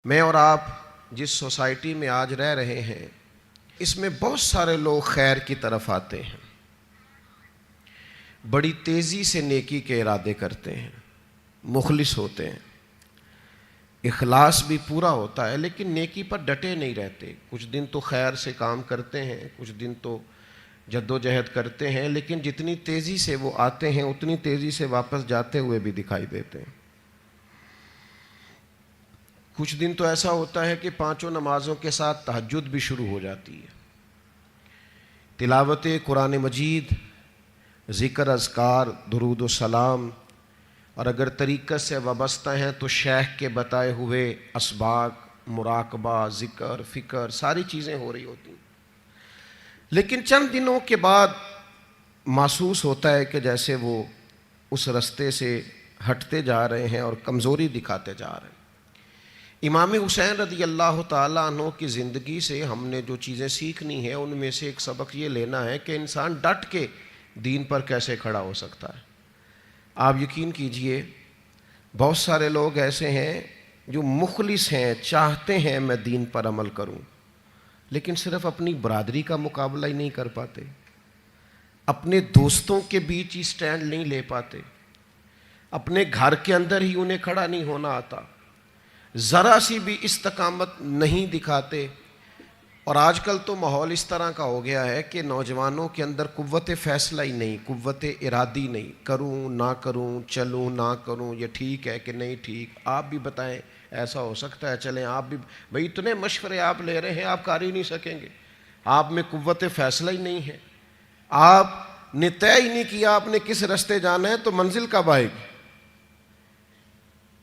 میں اور آپ جس سوسائٹی میں آج رہ رہے ہیں اس میں بہت سارے لوگ خیر کی طرف آتے ہیں، بڑی تیزی سے نیکی کے ارادے کرتے ہیں، مخلص ہوتے ہیں، اخلاص بھی پورا ہوتا ہے، لیکن نیکی پر ڈٹے نہیں رہتے۔ کچھ دن تو خیر سے کام کرتے ہیں، کچھ دن تو جد و جہد کرتے ہیں، لیکن جتنی تیزی سے وہ آتے ہیں اتنی تیزی سے واپس جاتے ہوئے بھی دکھائی دیتے ہیں۔ کچھ دن تو ایسا ہوتا ہے کہ 5 نمازوں کے ساتھ تہجد بھی شروع ہو جاتی ہے، تلاوت قرآن مجید، ذکر، اذکار، درود و سلام، اور اگر طریقت سے وابستہ ہیں تو شیخ کے بتائے ہوئے اسباق، مراقبہ، ذکر، فکر، ساری چیزیں ہو رہی ہوتی ہیں۔ لیکن چند دنوں کے بعد محسوس ہوتا ہے کہ جیسے وہ اس رستے سے ہٹتے جا رہے ہیں اور کمزوری دکھاتے جا رہے ہیں۔ امام حسین رضی اللہ تعالیٰ عنہ کی زندگی سے ہم نے جو چیزیں سیکھنی ہیں ان میں سے ایک سبق یہ لینا ہے کہ انسان ڈٹ کے دین پر کیسے کھڑا ہو سکتا ہے۔ آپ یقین کیجئے بہت سارے لوگ ایسے ہیں جو مخلص ہیں، چاہتے ہیں میں دین پر عمل کروں، لیکن صرف اپنی برادری کا مقابلہ ہی نہیں کر پاتے، اپنے دوستوں کے بیچ ہی سٹینڈ نہیں لے پاتے، اپنے گھر کے اندر ہی انہیں کھڑا نہیں ہونا آتا، ذرا سی بھی استقامت نہیں دکھاتے۔ اور آج کل تو ماحول اس طرح کا ہو گیا ہے کہ نوجوانوں کے اندر قوت فیصلہ ہی نہیں، قوت ارادی نہیں، کروں نہ کروں، چلوں نہ کروں، یہ ٹھیک ہے کہ نہیں ٹھیک، آپ بھی بتائیں ایسا ہو سکتا ہے، چلیں آپ بھی، بھئی اتنے مشورے آپ لے رہے ہیں، آپ کر ہی نہیں سکیں گے، آپ میں قوت فیصلہ ہی نہیں ہے، آپ نے طے ہی نہیں کیا آپ نے کس رستے جانا ہے، تو منزل کب آئے گی؟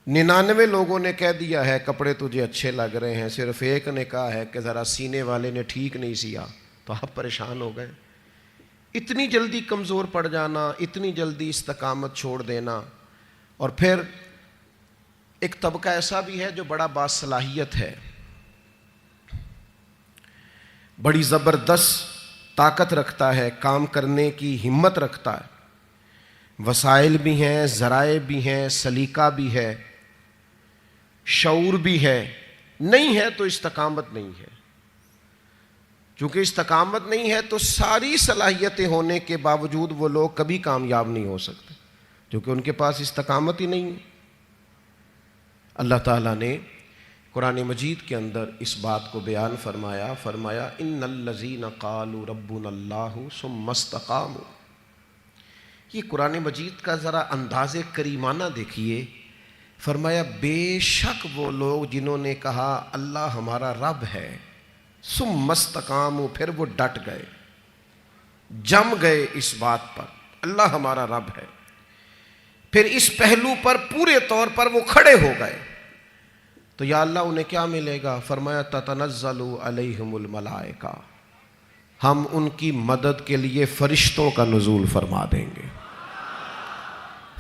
99 لوگوں نے کہہ دیا ہے کپڑے تجھے اچھے لگ رہے ہیں، صرف ایک نے کہا ہے کہ ذرا سینے والے نے ٹھیک نہیں سیا، تو آپ پریشان ہو گئے۔ اتنی جلدی کمزور پڑ جانا، اتنی جلدی استقامت چھوڑ دینا۔ اور پھر ایک طبقہ ایسا بھی ہے جو بڑا باصلاحیت ہے، بڑی زبردست طاقت رکھتا ہے، کام کرنے کی ہمت رکھتا ہے، وسائل بھی ہیں، ذرائع بھی ہیں، سلیقہ بھی ہے، شعور بھی ہے، نہیں ہے تو استقامت نہیں ہے۔ چونکہ استقامت نہیں ہے تو ساری صلاحیتیں ہونے کے باوجود وہ لوگ کبھی کامیاب نہیں ہو سکتے، کیونکہ ان کے پاس استقامت ہی نہیں ہے۔ اللہ تعالیٰ نے قرآن مجید کے اندر اس بات کو بیان فرمایا ان الذین قالوا ربنا اللہ ثم استقاموا۔ یہ قرآن مجید کا ذرا انداز کریمانہ دیکھیے، فرمایا بے شک وہ لوگ جنہوں نے کہا اللہ ہمارا رب ہے، ثم استقاموا، پھر وہ ڈٹ گئے، جم گئے اس بات پر اللہ ہمارا رب ہے، پھر اس پہلو پر پورے طور پر وہ کھڑے ہو گئے، تو یا اللہ انہیں کیا ملے گا؟ فرمایا تتنزل علیہم الملائکہ، ہم ان کی مدد کے لیے فرشتوں کا نزول فرما دیں گے،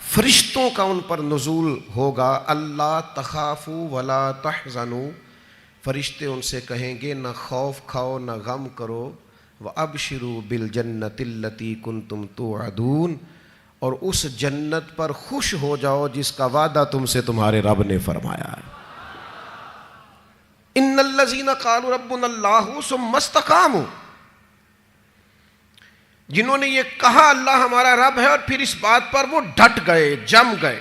فرشتوں کا ان پر نزول ہوگا۔ اللہ تخافوا ولا تحزنوا، فرشتے ان سے کہیں گے نہ خوف کھاؤ نہ غم کرو، وابشروا بالجنۃ التی کنتم توعدون، اور اس جنت پر خوش ہو جاؤ جس کا وعدہ تم سے تمہارے رب نے فرمایا ہے۔ ان الذین قالوا ربنا اللہ ثم استقاموا، جنہوں نے یہ کہا اللہ ہمارا رب ہے اور پھر اس بات پر وہ ڈٹ گئے، جم گئے،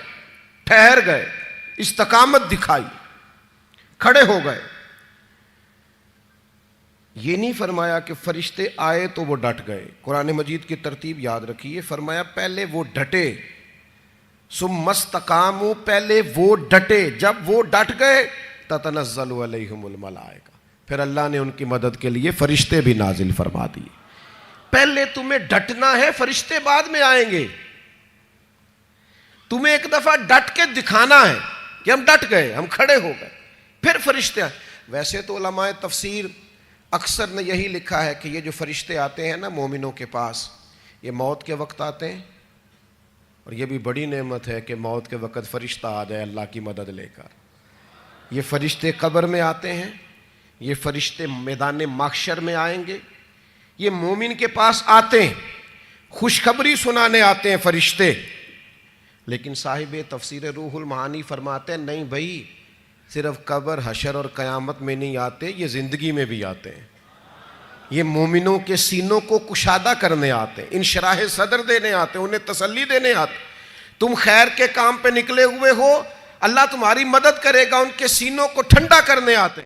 ٹھہر گئے، استقامت دکھائی، کھڑے ہو گئے۔ یہ نہیں فرمایا کہ فرشتے آئے تو وہ ڈٹ گئے، قرآن مجید کی ترتیب یاد رکھیے، فرمایا پہلے وہ ڈٹے، ثم استقاموا، پہلے وہ ڈٹے، جب وہ ڈٹ گئے تتنزل علیہم الملائکہ، پھر اللہ نے ان کی مدد کے لیے فرشتے بھی نازل فرما دیے۔ پہلے تمہیں ڈٹنا ہے، فرشتے بعد میں آئیں گے، تمہیں ایک دفعہ ڈٹ کے دکھانا ہے کہ ہم ڈٹ گئے، ہم کھڑے ہو گئے، پھر فرشتے آئیں۔ ویسے تو علماء تفسیر اکثر نے یہی لکھا ہے کہ یہ جو فرشتے آتے ہیں نا مومنوں کے پاس، یہ موت کے وقت آتے ہیں، اور یہ بھی بڑی نعمت ہے کہ موت کے وقت فرشتہ آ جائے اللہ کی مدد لے کر۔ یہ فرشتے قبر میں آتے ہیں، یہ فرشتے میدان محشر میں آئیں گے، یہ مومن کے پاس آتے ہیں، خوشخبری سنانے آتے ہیں فرشتے۔ لیکن صاحب تفسیر روح المعانی فرماتے ہیں نہیں بھائی، صرف قبر حشر اور قیامت میں نہیں آتے، یہ زندگی میں بھی آتے ہیں. یہ مومنوں کے سینوں کو کشادہ کرنے آتے ہیں، انشراح صدر دینے آتے ہیں، انہیں تسلی دینے آتے. تم خیر کے کام پہ نکلے ہوئے ہو، اللہ تمہاری مدد کرے گا، ان کے سینوں کو ٹھنڈا کرنے آتے ہیں.